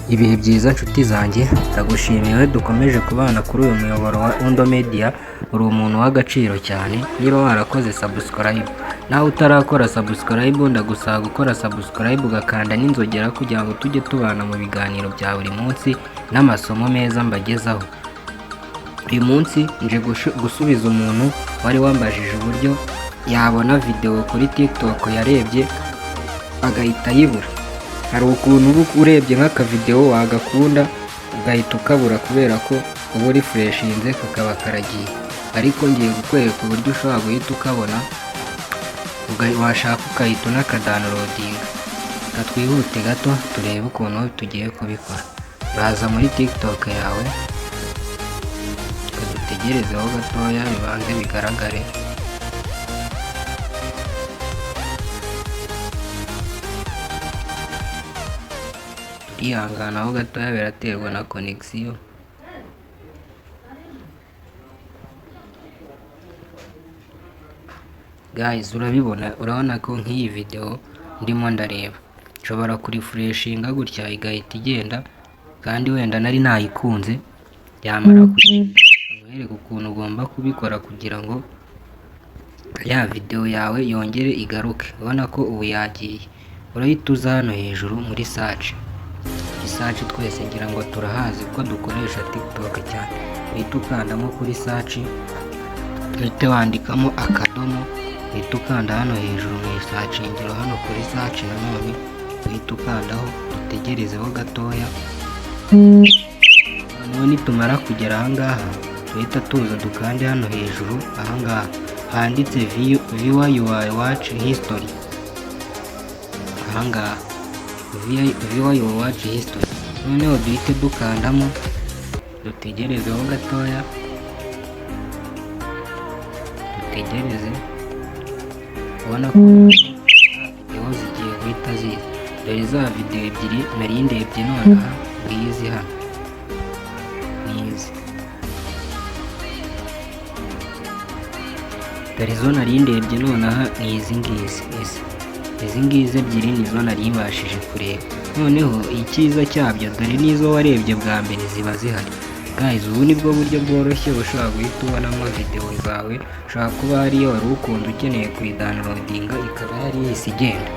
Ibihe byiza nshuti zanjye, ndagushimiye dukomeje kubana kuri uyu muyoboro wa Undo Media. Uri umuntu w'agaciro cyane. Niba warakoze subscribe, nawe utarakora subscribe, ndagusaba gukora subscribe ugakanda n'inzogera kugira ngo tujye tubana mu biganiro bya buri munsi n'amasomo meza mbagezaho. Uyu munsi nje gusubiza umuntu wari wambajije uburyo yabona video kuri TikTok yarebye agahita ayibura. Hari ukuntu uba urebye nk'akavideo wagakunda ugahita ukabura kubera ko uba urifreshinze kakaba karagiye, ariko ngiye kukwereka uburyo ushobora guhita ukabona washaka ukahita unakadownloadinga. Reka twihute gato turebe ukuntu tugiye kubikora. Uraza muri TikTok yawe, dutegerezeho gatoya bibanze bigaragare. Ihangana aho gatoya biraterwa na connection. Guys, urabona ko nk'iyi video ndimo ndareba nshobora kurefreshinga gutya igahita igenda, kandi wenda nari nayikunze yamara kubereka ukuntu ugomba kubikora kugira ngo ya video yawe yongere igaruke. Ubona ko ubu yagiye. Urahita uza hano hejuru muri search. Search twese ngira ngo turahazi ko dukoresha TikTok cyane. Uhita ukandamo kuri search, uhita wandikamo akadomo, uhita ukanda hano hejuru mu search ngiro hano kuri search nanone uhita ukandaho, dutegerezeho gatoya. None tumara kugera ahangaha tuhita tuza dukande hano hejuru ahangaha handitse viewer your watch history. Ahangaha viewer your watch history, noneho duhite dukandamo, dutegerezeho gatoya, dutegereze. Ubona ko video zigiye guhita ziza. Dore za video ebyiri nari ndebye nonaha ngizi hano nizi. Dore zo nari ndebye nonaha ni izi ngizi. Izi ngizi ebyiri nizo nari mbashije kureba. Noneho icyiza cyabyo dore nizo warebye bwa mbere ziba zihari. Guys, ubu nibwo buryo bworoshye ushobora guhita ubonamo video zawe. Ushobora kuba hariyo wari ukunda ukeneye kuyidownloadinga ikaba yari yahise igenda.